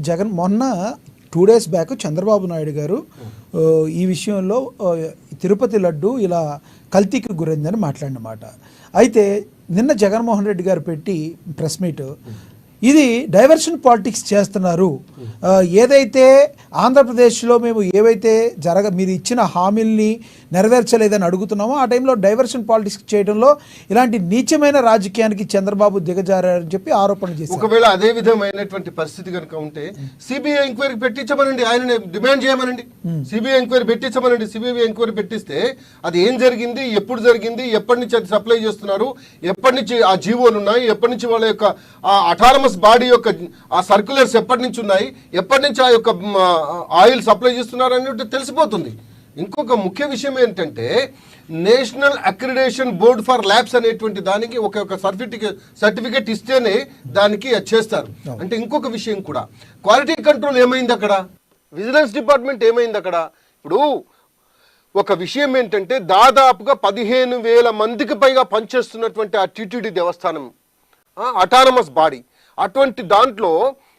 జగన్ మొన్న 2 days back Chandrababu Naidu గారు ఈ విషయంలో తిరుపతి లడ్డు ఇలా కల్తీకి గురైందని మాట్లాడినమాట. అయితే నిన్న జగన్మోహన్ రెడ్డి గారు పెట్టి ప్రెస్ మీట్, ఇది డైవర్షన్ పాలిటిక్స్ చేస్తున్నారు, ఏదైతే ఆంధ్రప్రదేశ్లో మేము ఏవైతే మీరు ఇచ్చిన హామీల్ని నెరవేర్చలేదని అడుగుతున్నామో ఆ టైంలో డైవర్షన్ పాలిటిక్స్ చేయడంలో ఇలాంటి నీచమైన రాజకీయానికి చంద్రబాబు దిగజారని చెప్పి ఆరోపణలు చేశారు. ఒకవేళ అదే విధమైనటువంటి పరిస్థితి కనుక ఉంటే సిబిఐ ఎంక్వైరీ పెట్టించమనండి, ఆయన డిమాండ్ చేయమనండి, సిబిఐ ఎంక్వైరీ పెట్టించమనండి. సిబిఐ ఎంక్వైరీ పెట్టిస్తే అది ఏం జరిగింది, ఎప్పుడు జరిగింది, ఎప్పటి నుంచి అది సప్లై చేస్తున్నారు, ఎప్పటి నుంచి ఆ జీవోలు ఉన్నాయి, ఎప్పటి నుంచి వాళ్ళ యొక్క అటానమస్ బాడీ యొక్క ఆ సర్క్యులర్స్ ఎప్పటి నుంచి ఉన్నాయి, ఎప్పటి నుంచి ఆ యొక్క ఆయిల్ సప్లై చేస్తున్నారు అనేది తెలిసిపోతుంది. ఇంకొక ముఖ్య విషయం ఏంటంటే national accreditation board for labs అనేటువంటి దానికి ఒక సర్టిఫికేట్ ఇస్తేనే దానికి చేస్తారు. అంటే ఇంకొక విషయం కూడా, క్వాలిటీ కంట్రోల్ ఏమైంది అక్కడ, విజిలెన్స్ డిపార్ట్మెంట్ ఏమైంది అక్కడ. ఇప్పుడు ఒక విషయం ఏంటంటే దాదాపుగా 15,000 మందికి పైగా పనిచేస్తున్నటువంటి ఆ టీటీడీ దేవస్థానం అటానమస్ బాడీ, అటువంటి దాంట్లో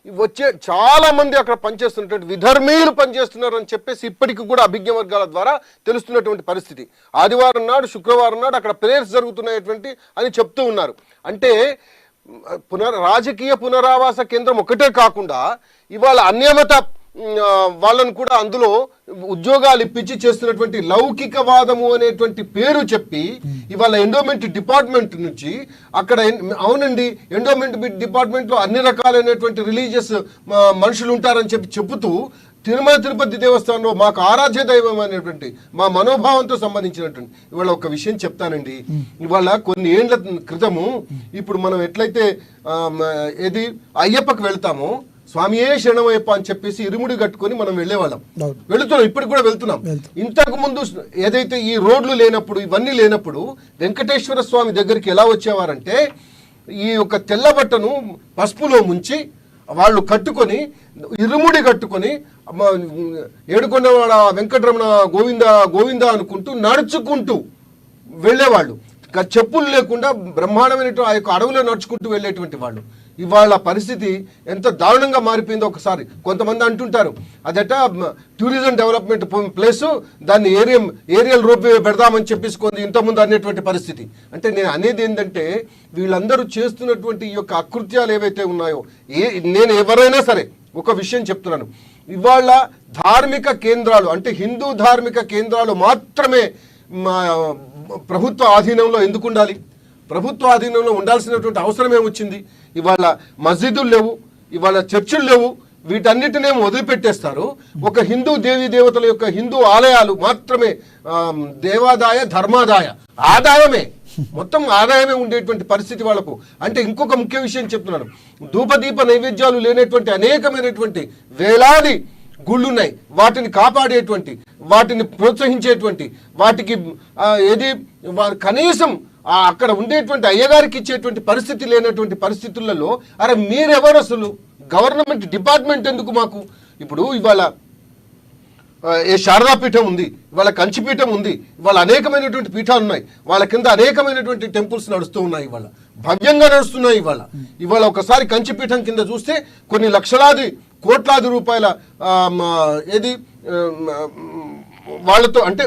వచ్చే చాలా మంది అక్కడ పనిచేస్తున్నటువంటి విధర్మీయులు పనిచేస్తున్నారు అని చెప్పేసి ఇప్పటికి కూడా అభిజ్ఞ వర్గాల ద్వారా తెలుస్తున్నటువంటి పరిస్థితి. ఆదివారం నాడు, శుక్రవారం నాడు అక్కడ ప్రేయర్స్ జరుగుతున్నాయటువంటి అని చెప్తూ ఉన్నారు. అంటే రాజకీయ పునరావాస కేంద్రం ఒకటే కాకుండా ఇవాళ అన్యమత వాళ్ళను కూడా అందులో ఉద్యోగాలు ఇప్పించి చేస్తున్నటువంటి లౌకికవాదము అనేటువంటి పేరు చెప్పి ఇవాళ ఎండోమెంట్ డిపార్ట్మెంట్ నుంచి అక్కడ, అవునండి ఎండోమెంట్ డిపార్ట్మెంట్లో అన్ని రకాలైనటువంటి రిలీజియస్ మనుషులు ఉంటారని చెబుతూ తిరుమల తిరుపతి దేవస్థానంలో మాకు ఆరాధ్య దైవం అనేటువంటి మా మనోభావంతో సంబంధించినటువంటి ఇవాళ ఒక విషయం చెప్తానండి. ఇవాళ కొన్ని ఏండ్ల క్రితము ఇప్పుడు మనం ఎట్లయితే ఏది అయ్యప్పకి వెళ్తామో స్వామియే శరణమయ్యప్ప అని చెప్పేసి ఇరుముడి కట్టుకొని మనం వెళ్తున్నాం, ఇప్పటికి కూడా వెళ్తున్నాం. ఇంతకు ముందు ఏదైతే ఈ రోడ్లు లేనప్పుడు, ఇవన్నీ లేనప్పుడు వెంకటేశ్వర స్వామి దగ్గరికి ఎలా వచ్చేవారంటే ఈ యొక్క తెల్ల బట్టను పసుపులో ముంచి వాళ్ళు కట్టుకొని ఇరుముడి కట్టుకొని ఏడుకొండవాడ వెంకటరమణ గోవింద గోవింద అనుకుంటూ నడుచుకుంటూ వెళ్ళేవాళ్ళు, చెప్పులు లేకుండా బ్రహ్మాండమైన ఆ యొక్క అడవిలో నడుచుకుంటూ వెళ్ళేటువంటి వాళ్ళు. ఇవాళ పరిస్థితి ఎంత దారుణంగా మారిపోయిందో ఒకసారి. కొంతమంది అంటుంటారు అదట టూరిజం డెవలప్మెంట్ ప్లేసు, దాన్ని ఏరియల్ రోప్ పెడదామని చెప్పేసి ఇంతకుముందు అనేటువంటి పరిస్థితి. అంటే నేను అనేది ఏంటంటే వీళ్ళందరూ చేస్తున్నటువంటి ఈ యొక్క అకృత్యాలు ఏవైతే ఉన్నాయో, నేను ఎవరైనా సరే ఒక విషయం చెప్తున్నాను, ఇవాళ ధార్మిక కేంద్రాలు అంటే హిందూ ధార్మిక కేంద్రాలు మాత్రమే ప్రభుత్వ ఆధీనంలో ఎందుకు ఉండాలి? ప్రభుత్వ ఆధీనంలో ఉండాల్సినటువంటి అవసరం ఏమొచ్చింది? ఇవాళ మస్జిదులు లేవు, ఇవాళ చర్చిలు లేవు, వీటన్నిటినేమో వదిలిపెట్టేస్తారు. ఒక హిందూ దేవీ దేవతల యొక్క హిందూ ఆలయాలు మాత్రమే దేవాదాయ ధర్మాదాయ ఆదాయమే, మొత్తం ఆదాయమే ఉండేటువంటి పరిస్థితి వాళ్ళకు. అంటే ఇంకొక ముఖ్య విషయం చెప్తున్నాను, ధూపదీప నైవేద్యాలు లేనటువంటి అనేకమైనటువంటి వేలాది గుళ్ళున్నాయి, వాటిని కాపాడేటువంటి, వాటిని ప్రోత్సహించేటువంటి, వాటికి ఏది కనీసం అక్కడ ఉండేటువంటి అయ్యగారికి ఇచ్చేటువంటి పరిస్థితి లేనటువంటి పరిస్థితులలో అరే మీరెవరు అసలు? గవర్నమెంట్ డిపార్ట్మెంట్ ఎందుకు మాకు? ఇప్పుడు ఇవాళ శారదాపీఠం ఉంది, ఇవాళ కంచిపీఠం ఉంది, ఇవాళ అనేకమైనటువంటి పీఠాలు ఉన్నాయి, వాళ్ళ కింద అనేకమైనటువంటి టెంపుల్స్ నడుస్తూ ఉన్నాయి, ఇవాళ భవ్యంగా నడుస్తున్నాయి. ఇవాళ ఒకసారి కంచిపీఠం కింద చూస్తే కొన్ని లక్షలాది కోట్లాది రూపాయల ఏది వాళ్ళతో అంటే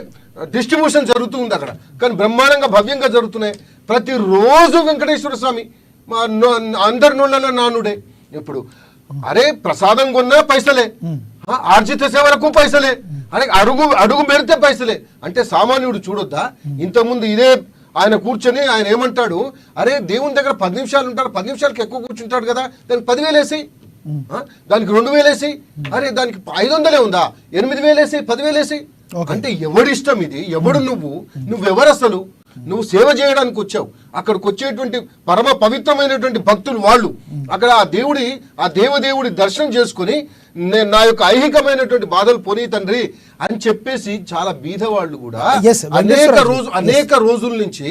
డిస్ట్రిబ్యూషన్ జరుగుతూ ఉంది అక్కడ, కానీ బ్రహ్మాండంగా భవ్యంగా జరుగుతున్నాయి. ప్రతిరోజు వెంకటేశ్వర స్వామి అందరి నోళ్ళలో నానుడే. ఇప్పుడు అరే ప్రసాదం కొన్నా పైసలే, ఆర్జిత సేవలకు పైసలే, అరే అడుగు పెడితే పైసలే. అంటే సామాన్యుడు చూడొద్దా? ఇంతకుముందు ఇదే ఆయన కూర్చొని ఆయన ఏమంటాడు, అరే దేవుని దగ్గర 10 నిమిషాలు ఉంటాడు, 10 నిమిషాలకి ఎక్కువ కూర్చుంటాడు కదా, దానికి 10,000 వేసి, దానికి 2,000 వేసి, అరే దానికి 500 ఉందా, 8,000 వేసి, 10,000 వేసి. అంటే ఎవడిష్టం ఇది? ఎవడు నువ్వెవరు అసలు? నువ్వు సేవ చేయడానికి వచ్చావు, అక్కడికి వచ్చేటువంటి పరమ పవిత్రమైనటువంటి భక్తులు వాళ్ళు అక్కడ ఆ దేవదేవుడి దర్శనం చేసుకుని నా యొక్క ఐహికమైనటువంటి బాధలు పోనీ తండ్రి అని చెప్పేసి చాలా బీదవాళ్ళు కూడా అనేక రోజుల నుంచి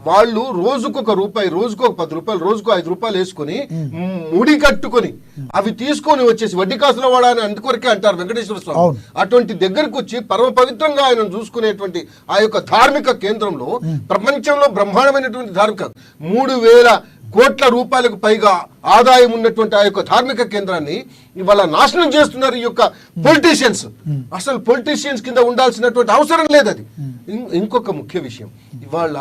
వాళ్ళు రోజుకొక రూపాయి, రోజుకొక 10 రూపాయలు, రోజుకు 5 రూపాయలు వేసుకొని ముడి కట్టుకొని అవి తీసుకొని వచ్చేసి వడ్డీ కాసుల వాడ అని అందుకొరకే అంటారు వెంకటేశ్వర స్వామి. అటువంటి దగ్గరకు వచ్చి పరమ పవిత్రంగా ఆయన చూసుకునేటువంటి ఆ యొక్క ధార్మిక కేంద్రంలో ప్రపంచంలో బ్రహ్మాండమైనటువంటి ధార్మిక 3,000 కోట్ల రూపాయలకు పైగా ఆదాయం ఉన్నటువంటి ఆ యొక్క ధార్మిక కేంద్రాన్ని ఇవాళ నాశనం చేస్తున్నారు ఈ యొక్క పొలిటీషియన్స్. అసలు పొలిటీషియన్స్ కింద ఉండాల్సినటువంటి అవసరం లేదు అది. ఇంకొక ముఖ్య విషయం, ఇవాళ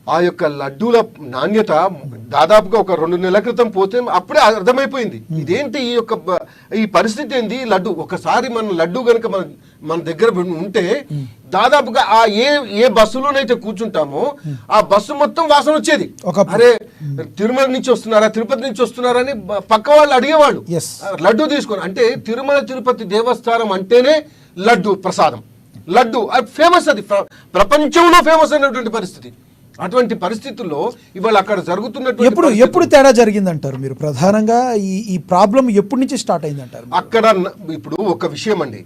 ఆ యొక్క లడ్డూల నాణ్యత దాదాపుగా ఒక 2 నెలల క్రితం పోతే అప్పుడే అర్థమైపోయింది ఇదేంటి ఈ పరిస్థితి ఏంది. లడ్డు ఒకసారి మన లడ్డు కనుక మన దగ్గర ఉంటే దాదాపుగా ఆ ఏ బస్సులోనైతే కూర్చుంటామో ఆ బస్సు మొత్తం వాసన వచ్చేది. అరే తిరుమల నుంచి వస్తున్నారా, తిరుపతి నుంచి వస్తున్నారా అని పక్క వాళ్ళు అడిగేవాళ్ళు లడ్డు తీసుకొని. అంటే తిరుమల తిరుపతి దేవస్థానం అంటేనే లడ్డు ప్రసాదం, లడ్డు ఫేమస్, అది ప్రపంచంలో ఫేమస్ అయినటువంటి పరిస్థితి. అటువంటి పరిస్థితుల్లో ఇవాళ అక్కడ జరుగుతున్నటువంటి ఎప్పుడు తేడా జరిగిందంటారు మీరు? ప్రధానంగా ఈ ప్రాబ్లం ఎప్పటి నుంచి స్టార్ట్ అయిందంటారు అక్కడ? ఇప్పుడు ఒక విషయం అండి,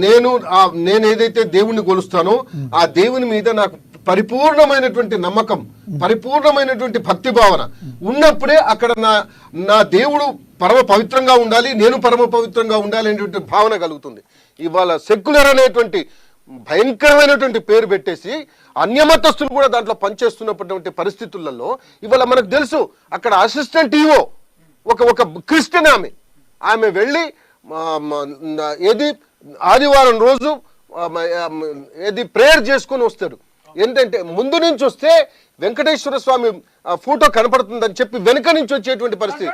నేను ఏదైతే దేవుణ్ణి కొలుస్తానో ఆ దేవుని మీద నాకు పరిపూర్ణమైనటువంటి నమ్మకం, పరిపూర్ణమైనటువంటి భక్తి భావన ఉన్నప్పుడే అక్కడ నా దేవుడు పరమ పవిత్రంగా ఉండాలి, నేను పరమ పవిత్రంగా ఉండాలి అనేటువంటి భావన కలుగుతుంది. ఇవాళ సెక్యులర్ అనేటువంటి భయంకరమైనటువంటి పేరు పెట్టేసి అన్యమతస్తులు కూడా దాంట్లో పనిచేస్తున్నటువంటి పరిస్థితులలో ఇవాళ మనకు తెలుసు అక్కడ అసిస్టెంట్ ఈవో ఒక క్రిస్టియన్ ఆమె వెళ్ళి ఏది ఆదివారం రోజు ఏది ప్రేయర్ చేసుకొని వస్తాడు. ఏంటంటే ముందు నుంచి వస్తే వెంకటేశ్వర స్వామి ఫోటో కనపడుతుందని చెప్పి వెనక నుంచి వచ్చేటువంటి పరిస్థితి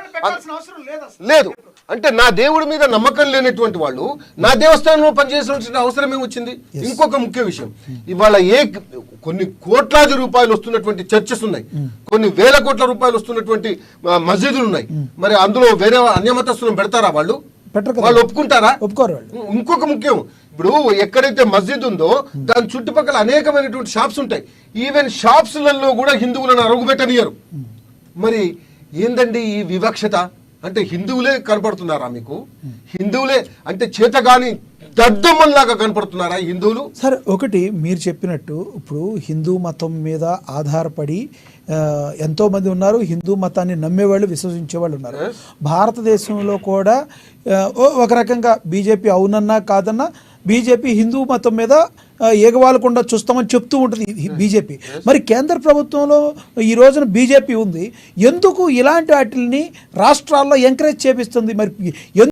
లేదు. అంటే నా దేవుడి మీద నమ్మకం లేనటువంటి వాళ్ళు నా దేవస్థానంలో పనిచేయాల్సిన అవసరం ఏమొచ్చింది? ఇంకొక ముఖ్య విషయం, ఇవాళ కొన్ని కోట్లాది రూపాయలు వస్తున్నటువంటి చర్చెస్ ఉన్నాయి, కొన్ని వేల కోట్ల రూపాయలు వస్తున్నటువంటి మసీదులు ఉన్నాయి. మరి అందులో వేరే అన్యమతస్తులను పెడతారా? వాళ్ళు ఒప్పుకుంటారా? ఒప్పుకోరు. ఇంకొక ముఖ్యం, ఇప్పుడు ఎక్కడైతే మస్జిద్ ఉందో దాని చుట్టుపక్కల అనేకమైనటువంటి షాప్స్ ఉంటాయి. ఈవెన్ షాప్స్లలో కూడా హిందువులను అరుగుపెట్టనియరు. మరి ఏందండి ఈ వివక్షత? అంటే హిందువులే కనపడుతున్నారా మీకు? హిందువులే అంటే చేతగాని దద్దమ్మల్లాగా కనపడుతున్నారా హిందువులు? సరే, ఒకటి మీరు చెప్పినట్టు ఇప్పుడు హిందూ మతం మీద ఆధారపడి ఎంతోమంది ఉన్నారు, హిందూ మతాన్ని నమ్మేవాళ్ళు, విశ్వసించేవాళ్ళు ఉన్నారు. భారతదేశంలో కూడా ఒక రకంగా బీజేపీ అవునన్నా కాదన్నా బీజేపీ హిందూ మతం మీద ఏగవాలకుండా చూస్తామని చెప్తూ ఉంటుంది బీజేపీ. మరి కేంద్ర ప్రభుత్వంలో ఈ రోజున బీజేపీ ఉంది, ఎందుకు ఇలాంటి వాటిని రాష్ట్రాల్లో ఎంకరేజ్ చేపిస్తుంది? మరి